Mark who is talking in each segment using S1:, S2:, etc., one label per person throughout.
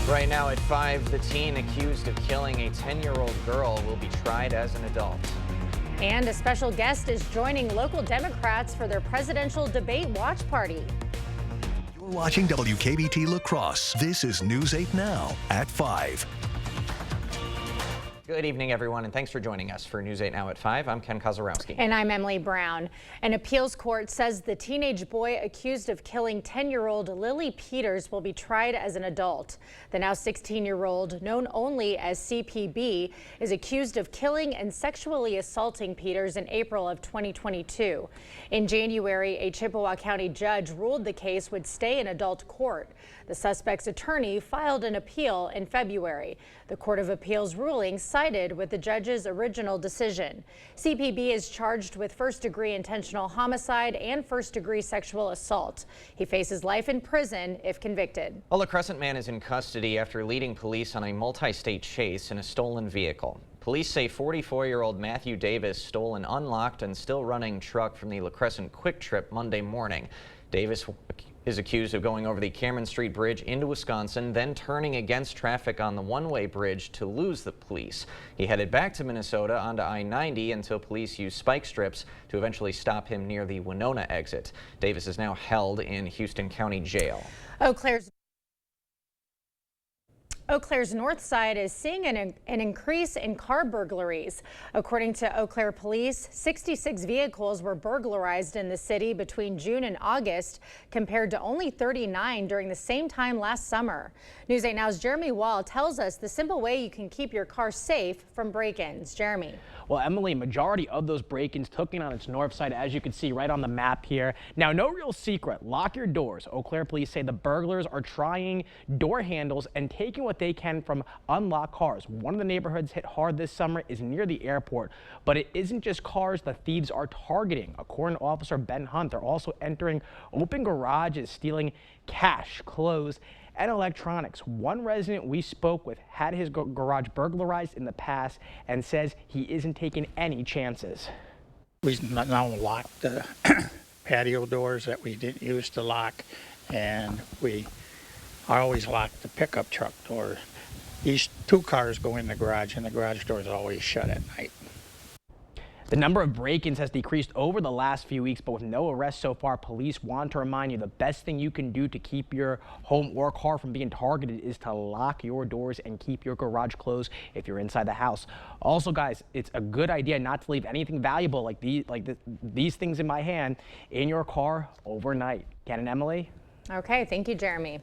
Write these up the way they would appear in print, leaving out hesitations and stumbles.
S1: Right now at 5, the teen accused of killing a 10-year-old girl will be tried as an adult.
S2: And a special guest is joining local Democrats for their presidential debate watch party.
S3: You're watching WKBT La Crosse. This is News 8 Now at 5.
S1: Good evening, everyone, and thanks for joining us for News 8 Now at 5. I'm Ken Kozarowski.
S2: And I'm Emily Brown. An appeals court says the teenage boy accused of killing 10-year-old Lily Peters will be tried as an adult. The now 16-year-old, known only as CPB, is accused of killing and sexually assaulting Peters in April of 2022. In January, a Chippewa County judge ruled the case would stay in adult court. The suspect's attorney filed an appeal in February. The Court of Appeals ruling sided with the judge's original decision. CPB is charged with first-degree intentional homicide and first-degree sexual assault. He faces life in prison if convicted.
S1: A La Crescent man is in custody after leading police on a multi-state chase in a stolen vehicle. Police say 44-year-old Matthew Davis stole an unlocked and still running truck from the La Crescent Quick Trip Monday morning. Davis is accused of going over the Cameron Street Bridge into Wisconsin, then turning against traffic on the one-way bridge to lose the police. He headed back to Minnesota onto I-90 until police used spike strips to eventually stop him near the Winona exit. Davis is now held in Houston County Jail.
S2: Eau Claire's north side is seeing an increase in car burglaries. According to Eau Claire police, 66 vehicles were burglarized in the city between June and August, compared to only 39 during the same time last summer. News 8 Now's Jeremy Wall tells us the simple way you can keep your car safe from break-ins. Jeremy.
S4: Well, Emily, majority of those break-ins took in on its north side, as you can see right on the map here. Now, no real secret, lock your doors. Eau Claire police say the burglars are trying door handles and taking what they can from unlocked cars. One of the neighborhoods hit hard this summer is near the airport, but it isn't just cars the thieves are targeting. According to Officer Ben Hunt, they're also entering open garages, stealing cash, clothes, and electronics. One resident we spoke with had his garage burglarized in the past and says he isn't taking any chances.
S5: We now lock the patio doors that we didn't use to lock, and I always lock the pickup truck door. These two cars go in the garage, and the garage door is always shut at night.
S4: The number of break-ins has decreased over the last few weeks, but with no arrests so far, police want to remind you the best thing you can do to keep your home or car from being targeted is to lock your doors and keep your garage closed if you're inside the house. Also, guys, it's a good idea not to leave anything valuable like these things in my hand in your car overnight. Ken and Emily?
S2: Okay, thank you, Jeremy.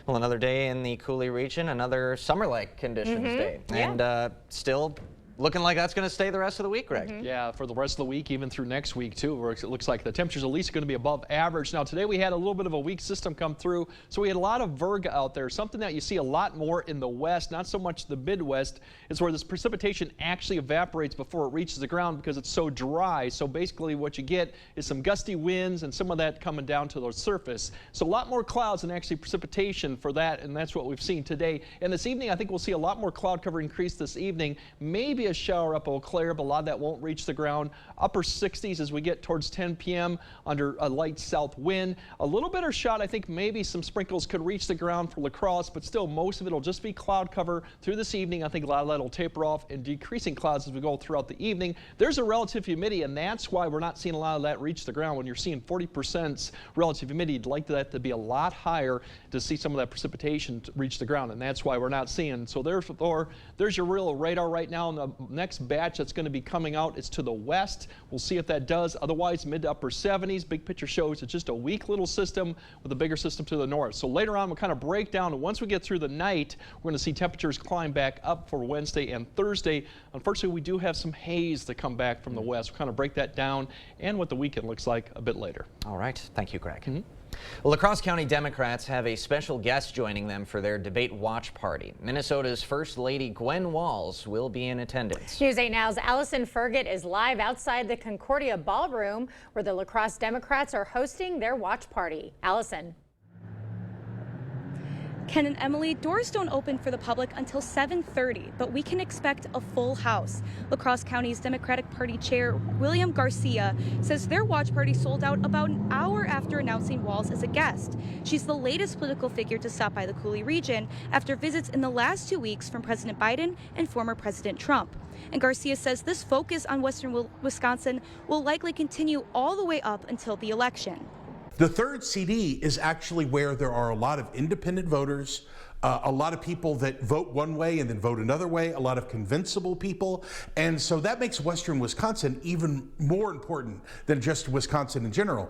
S1: Well, another day in the Coulee region, another summer-like conditions day.
S2: Yeah.
S1: And still looking like that's going to stay the rest of the week, Greg.
S6: Yeah, for the rest of the week, even through next week, too, where it looks like the temperatures at least are going to be above average. Now, today we had a little bit of a weak system come through, so we had a lot of virga out there, something that you see a lot more in the west, not so much the Midwest. It's where this precipitation actually evaporates before it reaches the ground because it's so dry. So basically what you get is some gusty winds and some of that coming down to the surface. So a lot more clouds than actually precipitation for that, and that's what we've seen today. And this evening, I think we'll see a lot more cloud cover increase this evening. Maybe a shower up Eau Claire, but a lot of that won't reach the ground. Upper 60s as we get towards 10 p.m. under a light south wind. A little bit of shot, I think maybe some sprinkles could reach the ground for La Crosse, but still most of it will just be cloud cover through this evening. I think a lot of that will taper off and decreasing clouds as we go throughout the evening. There's a relative humidity, and that's why we're not seeing a lot of that reach the ground. When you're seeing 40% relative humidity, you'd like that to be a lot higher to see some of that precipitation to reach the ground, and that's why we're not seeing. So there's your real radar right now. And the next batch that's going to be coming out is to the west. We'll see if that does. Otherwise, mid to upper 70s. Big picture shows it's just a weak little system with a bigger system to the north. So later on, we'll kind of break down. And once we get through the night, we're going to see temperatures climb back up for Wednesday and Thursday. Unfortunately, we do have some haze to come back from the west. We'll kind of break that down and what the weekend looks like a bit later.
S1: All right. Thank you, Greg. Well, La Crosse County Democrats have a special guest joining them for their debate watch party. Minnesota's First Lady Gwen Walz will be in attendance.
S2: News 8 Now's Allison Fergit is live outside the Concordia Ballroom, where the La Crosse Democrats are hosting their watch party. Allison.
S7: Ken and Emily, doors don't open for the public until 7:30, but we can expect a full house. La Crosse County's Democratic Party Chair William Garcia says their watch party sold out about an hour after announcing Walz as a guest. She's the latest political figure to stop by the Coulee region after visits in the last 2 weeks from President Biden and former President Trump. And Garcia says this focus on western Wisconsin will likely continue all the way up until the election.
S8: The third CD is actually where there are a lot of independent voters, a lot of people that vote one way and then vote another way, a lot of convincible people. And so that makes Western Wisconsin even more important than just Wisconsin in general.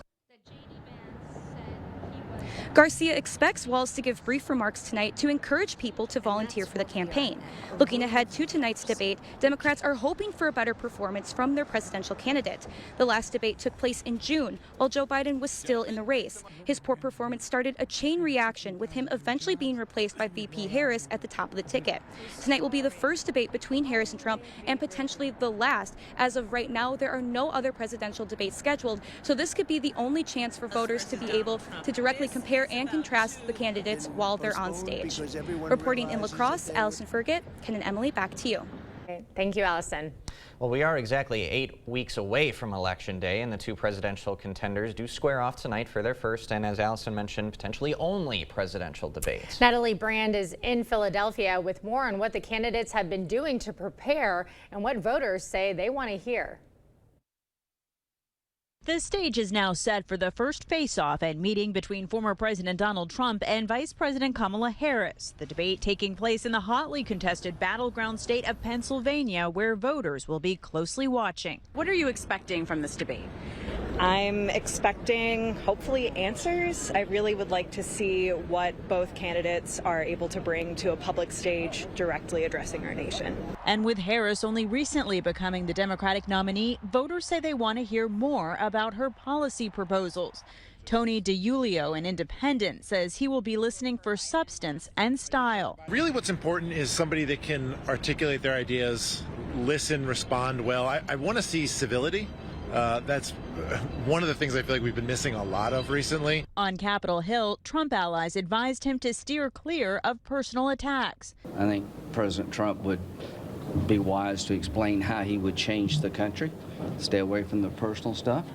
S7: Garcia expects Walz to give brief remarks tonight to encourage people to volunteer for the campaign. Looking ahead to tonight's debate, Democrats are hoping for a better performance from their presidential candidate. The last debate took place in June, while Joe Biden was still in the race. His poor performance started a chain reaction, with him eventually being replaced by VP Harris at the top of the ticket. Tonight will be the first debate between Harris and Trump, and potentially the last. As of right now, there are no other presidential debates scheduled, so this could be the only chance for voters to be able to directly compare and contrast the candidates while they're on stage. Reporting in La Crosse, Allison Fergit, Ken and Emily, back to you.
S2: Thank you, Allison.
S1: Well, we are exactly 8 weeks away from Election Day, and the two presidential contenders do square off tonight for their first and, as Allison mentioned, potentially only presidential debate.
S2: Natalie Brand is in Philadelphia with more on what the candidates have been doing to prepare and what voters say they want to hear.
S9: The stage is now set for the first face-off and meeting between former President Donald Trump and Vice President Kamala Harris. The debate taking place in the hotly contested battleground state of Pennsylvania, where voters will be closely watching.
S10: What are you expecting from this debate?
S11: I'm expecting, hopefully, answers. I really would like to see what both candidates are able to bring to a public stage directly addressing our nation.
S9: And with Harris only recently becoming the Democratic nominee, voters say they want to hear more about her policy proposals. Tony DiIulio, an independent, says he will be listening for substance and style.
S12: Really what's important is somebody that can articulate their ideas, listen, respond well. I want to see civility. That's one of the things I feel like we've been missing a lot of recently.
S9: On Capitol Hill, Trump allies advised him to steer clear of personal attacks.
S13: I think President Trump would be wise to explain how he would change the country, stay away from the personal stuff,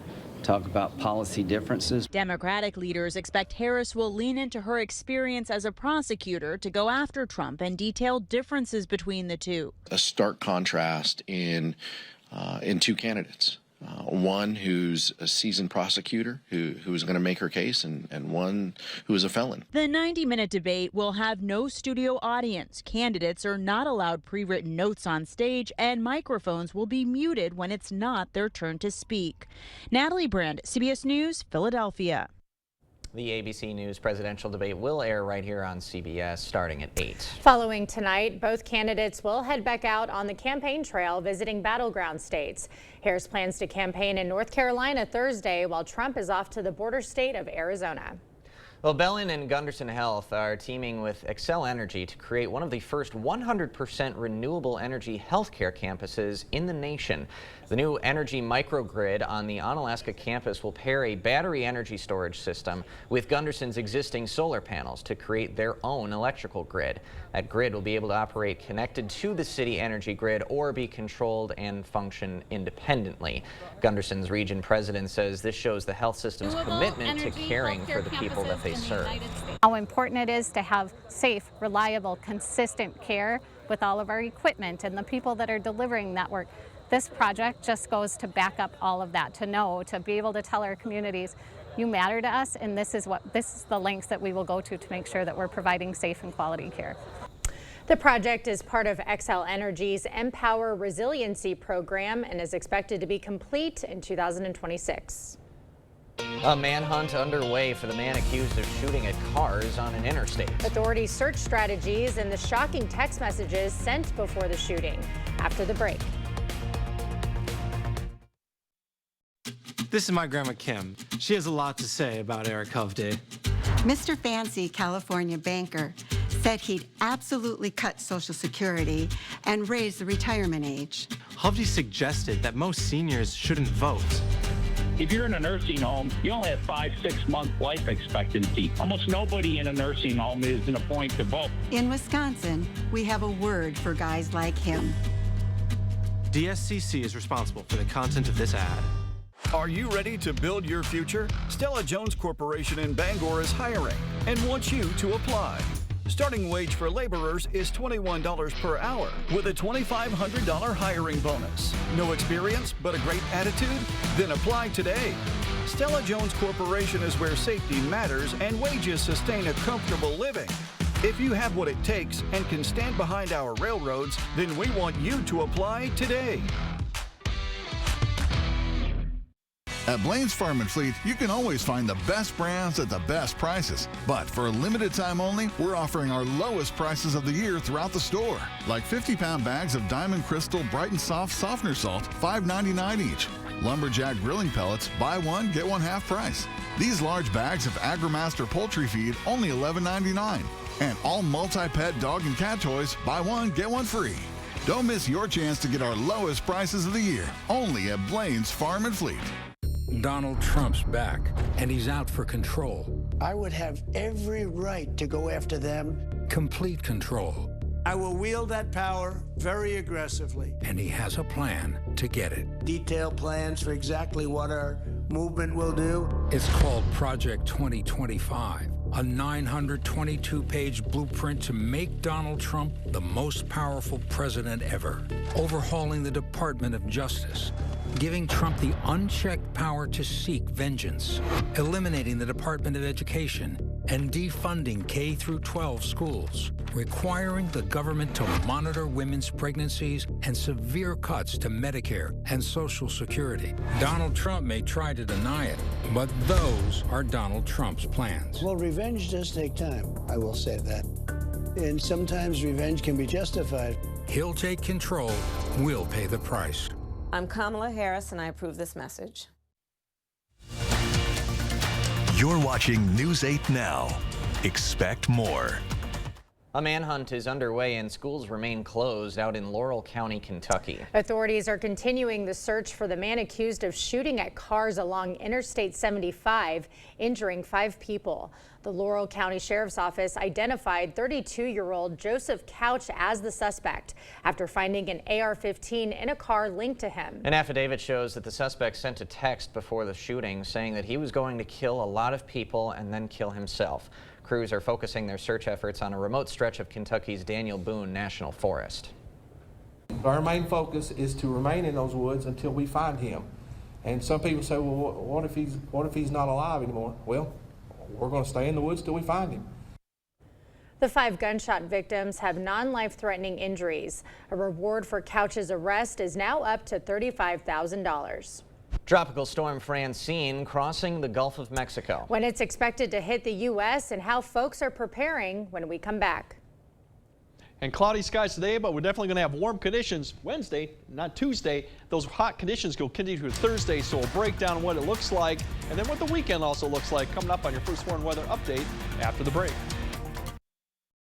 S13: talk about policy differences.
S9: Democratic leaders expect Harris will lean into her experience as a prosecutor to go after Trump and detail differences between the two.
S14: A stark contrast in two candidates. One who's a seasoned prosecutor who is going to make her case, and one who is a felon.
S9: The 90-minute debate will have no studio audience. Candidates are not allowed pre-written notes on stage, and microphones will be muted when it's not their turn to speak. Natalie Brand, CBS News, Philadelphia.
S1: The ABC News presidential debate will air right here on CBS starting at 8.
S2: Following tonight, both candidates will head back out on the campaign trail visiting battleground states. Harris plans to campaign in North Carolina Thursday, while Trump is off to the border state of Arizona.
S1: Well, Bellin and Gunderson Health are teaming with Xcel Energy to create one of the first 100% renewable energy healthcare campuses in the nation. The new energy microgrid on the Onalaska campus will pair a battery energy storage system with Gunderson's existing solar panels to create their own electrical grid. That grid will be able to operate connected to the city energy grid or be controlled and function independently. Gunderson's region president says this shows the health system's commitment to caring for the people that they serve.
S15: How important it is to have safe, reliable, consistent care with all of our equipment and the people that are delivering that work. This project just goes to back up all of that, to be able to tell our communities, you matter to us, and this is the lengths that we will go to make sure that we're providing safe and quality care.
S2: The project is part of Xcel Energy's Empower Resiliency program and is expected to be complete in 2026.
S1: A manhunt underway for the man accused of shooting at cars on an interstate.
S2: Authorities search strategies and the shocking text messages sent before the shooting. After the break.
S16: This is my grandma Kim. She has a lot to say about Eric Hovde.
S17: Mr. Fancy, California banker, said he'd absolutely cut Social Security and raise the retirement age.
S16: Hovde suggested that most seniors shouldn't vote.
S18: If you're in a nursing home, you only have 5-6 month life expectancy. Almost nobody in a nursing home is in a point to vote.
S17: In Wisconsin, we have a word for guys like him.
S16: DSCC is responsible for the content of this ad.
S19: Are you ready to build your future? Stella Jones Corporation in Bangor is hiring and wants you to apply. Starting wage for laborers is $21 per hour with a $2,500 hiring bonus. No experience but a great attitude? Then apply today. Stella Jones Corporation is where safety matters and wages sustain a comfortable living. If you have what it takes and can stand behind our railroads, then we want you to apply today.
S20: At Blaine's Farm and Fleet, you can always find the best brands at the best prices. But for a limited time only, we're offering our lowest prices of the year throughout the store. Like 50-pound bags of Diamond Crystal Bright and Soft Softener Salt, $5.99 each. Lumberjack grilling pellets, buy one, get one half price. These large bags of AgriMaster poultry feed, only $11.99. And all multi-pet dog and cat toys, buy one, get one free. Don't miss your chance to get our lowest prices of the year, only at Blaine's Farm and Fleet.
S21: Donald Trump's back, and he's out for control.
S22: I would have every right to go after them.
S21: Complete control.
S22: I will wield that power very aggressively.
S21: And he has a plan to get it.
S22: Detailed plans for exactly what our movement will do.
S21: It's called Project 2025, a 922-page blueprint to make Donald Trump the most powerful president ever. Overhauling the Department of Justice, giving Trump the unchecked power to seek vengeance, eliminating the Department of Education, and defunding K-12 schools, requiring the government to monitor women's pregnancies, and severe cuts to Medicare and Social Security. Donald Trump may try to deny it, but those are Donald Trump's plans.
S22: Well, revenge does take time, I will say that. And sometimes revenge can be justified.
S21: He'll take control, we'll pay the price.
S23: I'm Kamala Harris, and I approve this message.
S3: You're watching News 8 Now. Expect more.
S1: A manhunt is underway and schools remain closed out in Laurel County, Kentucky.
S2: Authorities are continuing the search for the man accused of shooting at cars along Interstate 75, injuring 5 people. The Laurel County Sheriff's Office identified 32-year-old Joseph Couch as the suspect after finding an AR-15 in a car linked to him.
S1: An affidavit shows that the suspect sent a text before the shooting saying that he was going to kill a lot of people and then kill himself. Crews are focusing their search efforts on a remote stretch of Kentucky's Daniel Boone National Forest.
S24: Our main focus is to remain in those woods until we find him. And some people say, well, what if he's not alive anymore? Well, we're going to stay in the woods till we find him.
S2: The 5 gunshot victims have non-life-threatening injuries. A reward for Couch's arrest is now up to $35,000.
S1: Tropical storm Francine crossing the Gulf of Mexico.
S2: When it's expected to hit the U.S. and how folks are preparing when we come back.
S6: And cloudy skies today, but we're definitely going to have warm conditions Wednesday, not Tuesday. Those hot conditions will continue to Thursday, so we'll break down what it looks like and then what the weekend also looks like coming up on your First Warn Weather Update after the break.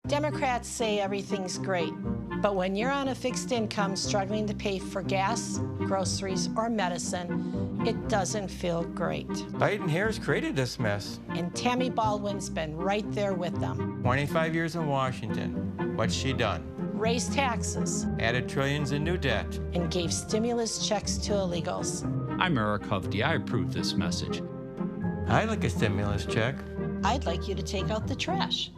S25: Democrats say everything's great, but when you're on a fixed income struggling to pay for gas, groceries, or medicine, it doesn't feel great.
S26: Biden-Harris created this mess.
S25: And Tammy Baldwin's been right there with them.
S26: 25 years in Washington. What's she done?
S25: Raised taxes.
S26: Added trillions in new debt.
S25: And gave stimulus checks to illegals.
S27: I'm Eric Hovde. I approve this message.
S26: I'd like a stimulus check.
S25: I'd like you to take out the trash.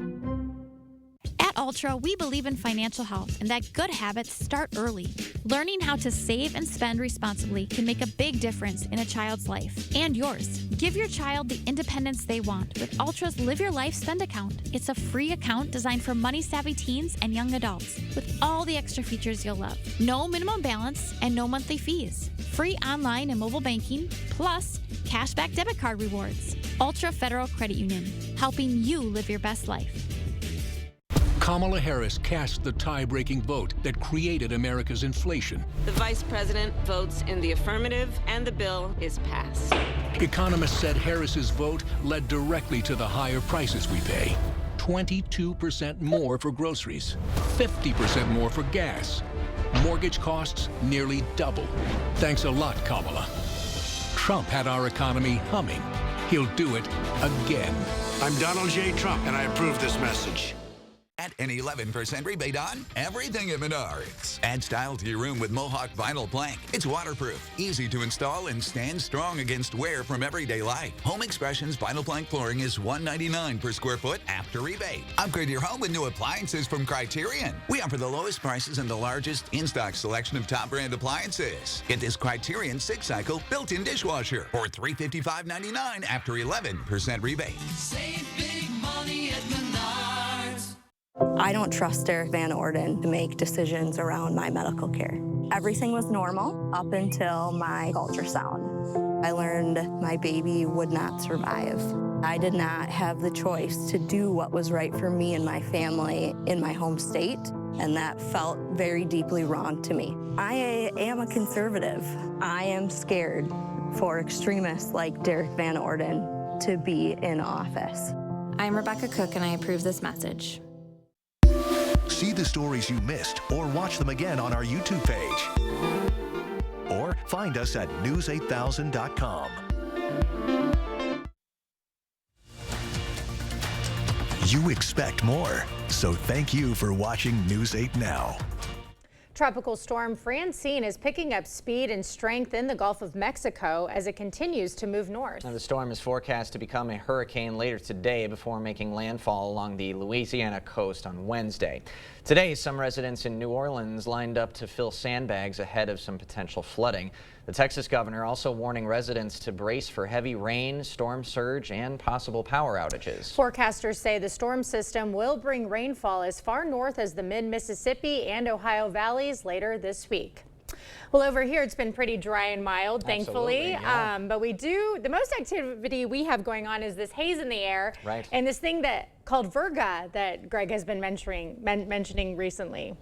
S28: At Ultra, we believe in financial health and that good habits start early. Learning how to save and spend responsibly can make a big difference in a child's life and yours. Give your child the independence they want with Ultra's Live Your Life Spend account. It's a free account designed for money-savvy teens and young adults with all the extra features you'll love. No minimum balance and no monthly fees. Free online and mobile banking, plus cashback debit card rewards. Ultra Federal Credit Union, helping you live your best life.
S29: Kamala Harris cast the tie-breaking vote that created America's inflation.
S23: The vice president votes in the affirmative, and the bill is passed.
S29: Economists said Harris's vote led directly to the higher prices we pay. 22% more for groceries, 50% more for gas. Mortgage costs nearly double. Thanks a lot, Kamala. Trump had our economy humming. He'll do it again.
S4: I'm Donald J. Trump, and I approve this message.
S5: At an 11% rebate on everything at Menards. Add style to your room with Mohawk Vinyl Plank. It's waterproof, easy to install, and stands strong against wear from everyday life. Home Expressions Vinyl Plank flooring is $199 per square foot after rebate. Upgrade your home with new appliances from Criterion. We offer the lowest prices and the largest in-stock selection of top brand appliances. Get this Criterion 6-cycle built-in dishwasher for $355.99 after 11% rebate.
S7: Save big money at Menards.
S8: I don't trust Derek Van Orden to make decisions around my medical care. Everything was normal up until my ultrasound. I learned my baby would not survive. I did not have the choice to do what was right for me and my family in my home state, and that felt very deeply wrong to me. I am a conservative. I am scared for extremists like Derek Van Orden to be in office.
S10: I'm Rebecca Cook, and I approve this message.
S3: See the stories you missed or watch them again on our YouTube page. Or find us at news8000.com. You expect more, so thank you for watching News 8 Now.
S2: Tropical storm Francine is picking up speed and strength in the Gulf of Mexico as it continues to move north.
S1: Now, the storm is forecast to become a hurricane later today before making landfall along the Louisiana coast on Wednesday. Today, some residents in New Orleans lined up to fill sandbags ahead of some potential flooding. The Texas governor also warning residents to brace for heavy rain, storm surge, and possible power outages.
S2: Forecasters say the storm system will bring rainfall as far north as the mid-Mississippi and Ohio valleys later this week. Well, over here it's been pretty dry and mild, thankfully.
S1: Yeah.
S2: But the most activity we have going on is this haze in the air,
S1: right,
S2: and this thing called Virga that Greg has been mentioning recently.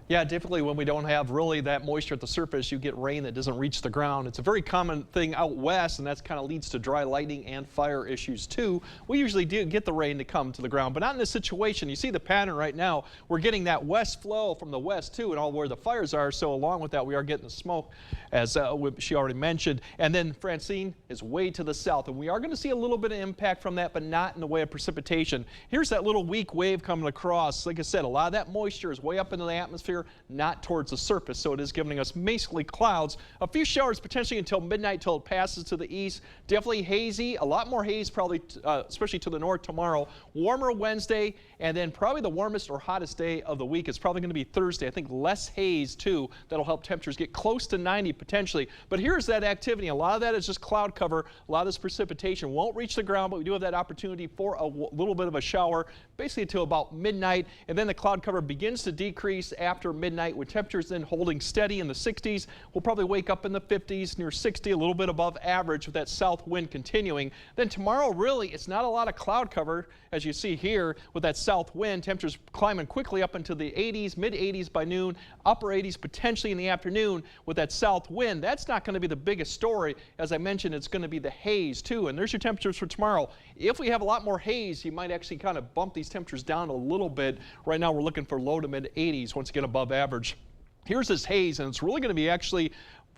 S6: Yeah, typically when we don't have really that moisture at the surface, you get rain that doesn't reach the ground. It's a very common thing out west, and that kind of leads to dry lightning and fire issues too. We usually do get the rain to come to the ground, but not in this situation. You see the pattern right now. We're getting that west flow from the west too, and all where the fires are. So along with that, we are getting the smoke, as she already mentioned. And then Francine is way to the south, and we are going to see a little bit of impact from that, but not in the way of precipitation. Here's that little weak wave coming across. Like I said, a lot of that moisture is way up into the atmosphere, not towards the surface, so it is giving us basically clouds. A few showers potentially until midnight, till it passes to the east. Definitely hazy, a lot more haze probably, especially to the north tomorrow. Warmer Wednesday, and then probably the warmest or hottest day of the week is probably going to be Thursday. I think less haze too. That'll help temperatures get close to 90 potentially. But here's that activity. A lot of that is just cloud cover. A lot of this precipitation won't reach the ground, but we do have that opportunity for a little bit of a shower, basically until about midnight, and then the cloud cover begins to decrease after midnight, with temperatures then holding steady in the 60s. We'll probably wake up in the 50s, near 60, a little bit above average with that south wind continuing. Then tomorrow, really, it's not a lot of cloud cover, as you see here, with that south wind. Temperatures climbing quickly up into the 80s, mid 80s by noon, upper 80s potentially in the afternoon with that south wind. That's not going to be the biggest story. As I mentioned, it's going to be the haze too. And there's your temperatures for tomorrow. If we have a lot more haze, you might actually kind of bump these temperatures down a little bit. Right now, we're looking for low to mid 80s, once again above average. Here's this haze, and it's really going to be actually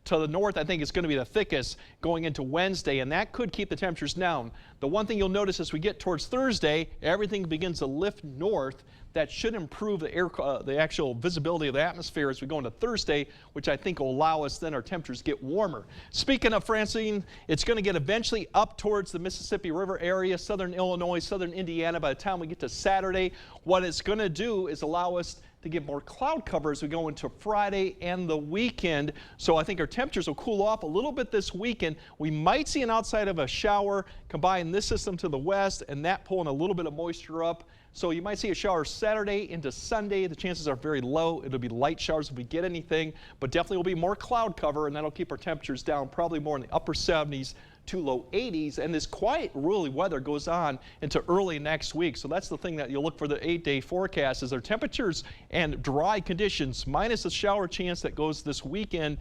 S6: to the north. I think it's going to be the thickest going into Wednesday, and that could keep the temperatures down. The one thing you'll notice as we get towards Thursday, everything begins to lift north. That should improve the actual visibility of the atmosphere as we go into Thursday, which I think will allow us then our temperatures get warmer. Speaking of Francine, it's going to get eventually up towards the Mississippi River area, southern Illinois, southern Indiana. By the time we get to Saturday, what it's going to do is allow us to get more cloud cover as we go into Friday and the weekend. So I think our temperatures will cool off a little bit this weekend. We might see an outside of a shower, combine this system to the west, and that pulling a little bit of moisture up. So you might see a shower Saturday into Sunday. The chances are very low. It'll be light showers if we get anything, but definitely will be more cloud cover, and that'll keep our temperatures down probably more in the upper 70s to low 80s. And this quiet, really weather goes on into early next week. So that's the thing that you'll look for the 8-day forecast is our temperatures and dry conditions minus a shower chance that goes this weekend.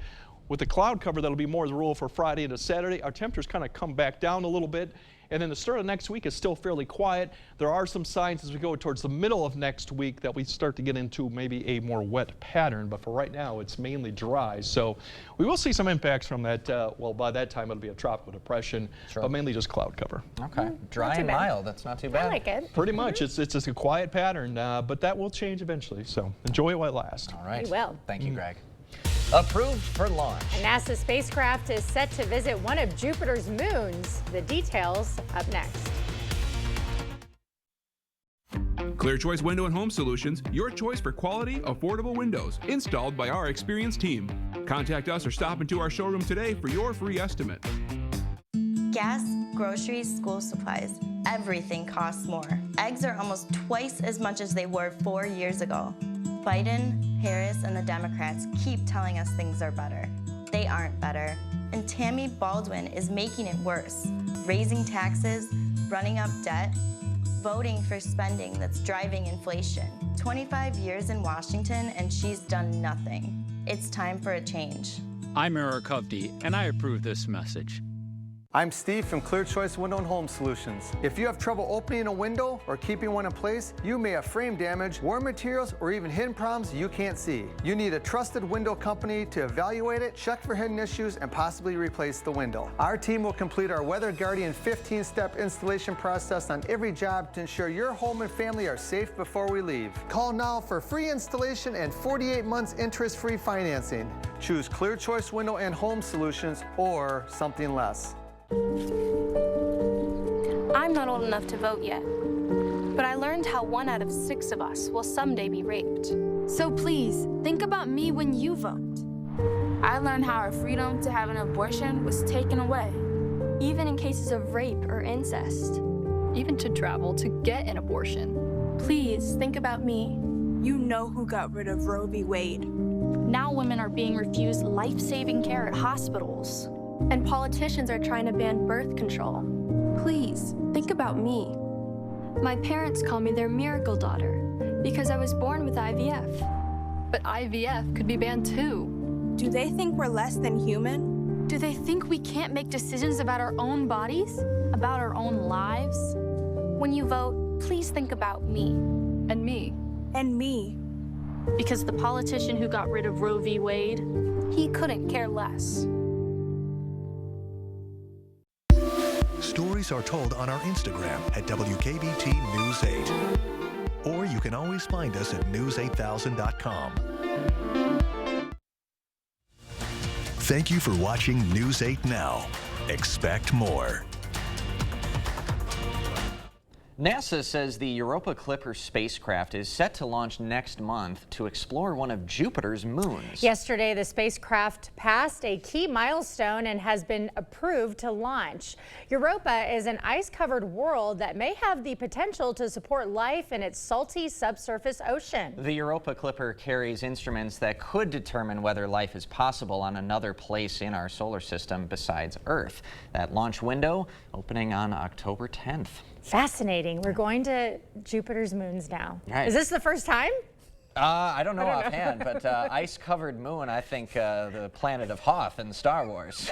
S6: With the cloud cover, that'll be more as a rule for Friday into Saturday. Our temperatures kind of come back down a little bit. And then the start of next week is still fairly quiet. There are some signs as we go towards the middle of next week that we start to get into maybe a more wet pattern. But for right now, it's mainly dry. So we will see some impacts from that. Well, by that time, it'll be a tropical depression, but mainly just cloud cover.
S1: Okay. Dry and mild. That's not too bad.
S2: I like it.
S6: Pretty much. It's just a quiet pattern, but that will change eventually. So enjoy it while it lasts.
S1: All right.
S2: We will.
S1: Thank you, Greg. Approved for launch.
S2: A NASA spacecraft is set to visit one of Jupiter's moons. The details up next.
S9: Clear Choice Window and Home Solutions, your choice for quality, affordable windows, installed by our experienced team. Contact us or stop into our showroom today for your free estimate.
S11: Gas, groceries, school supplies, everything costs more. Eggs are almost twice as much as they were 4 years ago. Biden, Harris, and the Democrats keep telling us things are better. They aren't better. And Tammy Baldwin is making it worse. Raising taxes, running up debt, voting for spending that's driving inflation. 25 years in Washington and she's done nothing. It's time for a change.
S27: I'm Eric Hovde, and I approve this message.
S12: I'm Steve from Clear Choice Window and Home Solutions. If you have trouble opening a window or keeping one in place, you may have frame damage, worn materials, or even hidden problems you can't see. You need a trusted window company to evaluate it, check for hidden issues, and possibly replace the window. Our team will complete our Weather Guardian 15-step installation process on every job to ensure your home and family are safe before we leave. Call now for free installation and 48 months interest-free financing. Choose Clear Choice Window and Home Solutions or something less.
S13: I'm not old enough to vote yet, but I learned how 1 out of 6 of us will someday be raped.
S14: So please, think about me when you vote.
S13: I learned how our freedom to have an abortion was taken away,
S14: even in cases of rape or incest.
S13: even to travel to get an abortion. Please think about me.
S14: You know who got rid of Roe v. Wade.
S13: Now women are being refused life-saving care at hospitals. And politicians are trying to ban birth control.
S14: Please, think about me. My parents call me their miracle daughter because I was born with IVF.
S13: But IVF could be banned too.
S14: Do they think we're less than human?
S13: Do they think we can't make decisions about our own bodies? About our own lives? When you vote, please think about me. And me.
S14: And me.
S13: Because the politician who got rid of Roe v. Wade, he couldn't care less.
S3: Stories are told on our Instagram at WKBT News 8. Or you can always find us at news8000.com. Thank you for watching News 8 Now. Expect more.
S1: NASA says the Europa Clipper spacecraft is set to launch next month to explore one of Jupiter's moons.
S2: Yesterday, the spacecraft passed a key milestone and has been approved to launch. Europa is an ice-covered world that may have the potential to support life in its salty subsurface ocean.
S1: The Europa Clipper carries instruments that could determine whether life is possible on another place in our solar system besides Earth. That launch window opening on October 10th.
S2: Fascinating. We're going to Jupiter's moons now.
S1: Right.
S2: Is this the first time?
S1: I don't know offhand, but ice-covered moon, I think the planet of Hoth in Star Wars.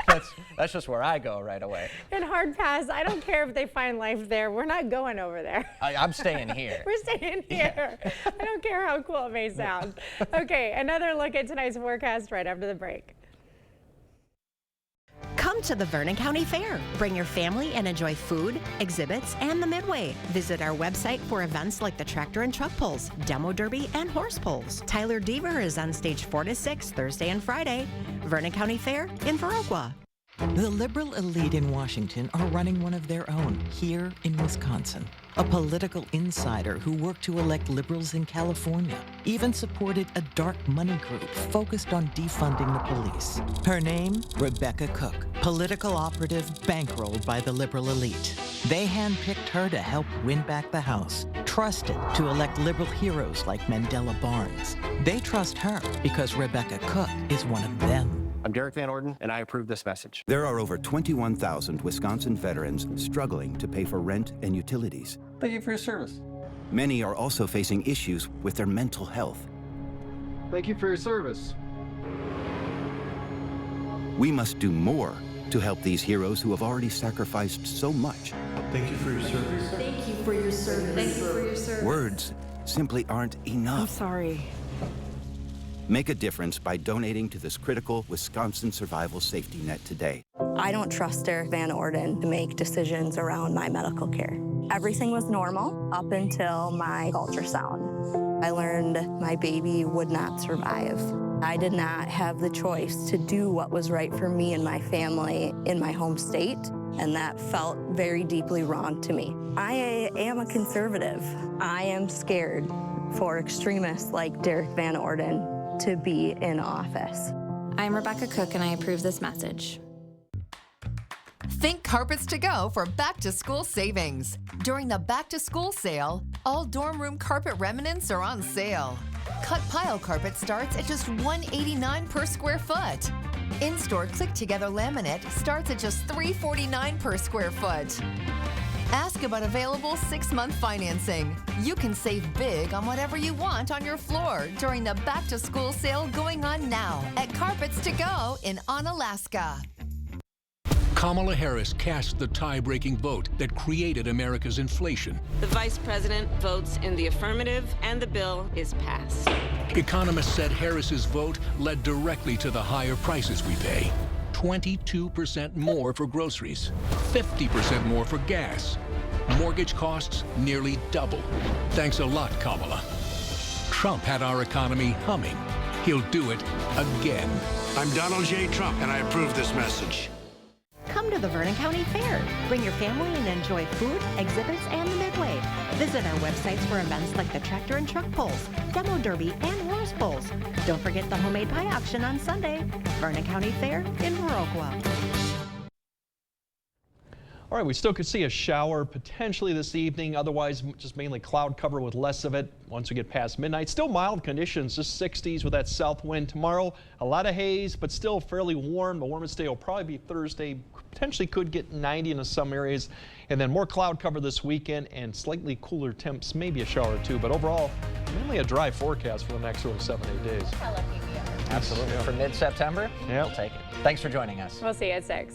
S1: That's just where I go right away.
S2: And hard pass. I don't care if they find life there. We're not going over there.
S1: I'm staying here.
S2: We're staying here. Yeah. I don't care how cool it may sound. Okay, another look at tonight's forecast right after the break.
S15: Come to the Vernon County Fair. Bring your family and enjoy food, exhibits, and the Midway. Visit our website for events like the tractor and truck pulls, demo derby, and horse pulls. Tyler Deaver is on stage 4 to 6 Thursday and Friday. Vernon County Fair in Viroqua.
S16: The liberal elite in Washington are running one of their own here in Wisconsin. A political insider who worked to elect liberals in California, even supported a dark money group focused on defunding the police. Her name, Rebecca Cook, political operative bankrolled by the liberal elite. They handpicked her to help win back the House, trusted to elect liberal heroes like Mandela Barnes. They trust her because Rebecca Cook is one of them.
S17: I'm Derek Van Orden, and I approve this message.
S18: There are over 21,000 Wisconsin veterans struggling to pay for rent and utilities.
S30: Thank you for your service.
S18: Many are also facing issues with their mental health.
S30: Thank you for your service.
S18: We must do more to help these heroes who have already sacrificed so much.
S19: Thank you for your service.
S20: Thank you for your service. Thank you for your service.
S18: Words simply aren't enough.
S20: I'm sorry.
S18: Make a difference by donating to this critical Wisconsin survival safety net today.
S8: I don't trust Derek Van Orden to make decisions around my medical care. Everything was normal up until my ultrasound. I learned my baby would not survive. I did not have the choice to do what was right for me and my family in my home state, and that felt very deeply wrong to me. I am a conservative. I am scared for extremists like Derek Van Orden to be in office.
S10: I'm Rebecca Cook, and I approve this message.
S21: Think Carpets to Go for back-to-school savings. During the back-to-school sale, all dorm room carpet remnants are on sale. Cut pile carpet starts at just $189 per square foot. In-store click-together laminate starts at just $349 per square foot. Ask about available 6-month financing. You can save big on whatever you want on your floor during the back-to-school sale going on now at Carpets to Go in Onalaska.
S29: Kamala Harris cast the tie-breaking vote that created America's inflation.
S22: The vice president votes in the affirmative, and the bill is passed.
S29: Economists said Harris's vote led directly to the higher prices we pay. 22% more for groceries, 50% more for gas. Mortgage costs nearly double. Thanks a lot, Kamala. Trump had our economy humming. He'll do it again.
S4: I'm Donald J. Trump, and I approve this message.
S15: Come to the Vernon County Fair. Bring your family and enjoy food, exhibits, and the Midway. Visit our websites for events like the tractor and truck pulls, demo derby, and horse pulls. Don't forget the homemade pie auction on Sunday. Vernon County Fair in Viroqua.
S6: All right, we still could see a shower potentially this evening. Otherwise, just mainly cloud cover with less of it once we get past midnight. Still mild conditions, just 60s with that south wind tomorrow. A lot of haze, but still fairly warm. The warmest day will probably be Thursday. Potentially could get 90 in some areas. And then more cloud cover this weekend and slightly cooler temps, maybe a shower or two. But overall, mainly a dry forecast for the next 7-8 days.
S1: Absolutely. For mid-September,
S6: yeah.
S1: We'll take it. Thanks for joining us.
S2: We'll see you at 6.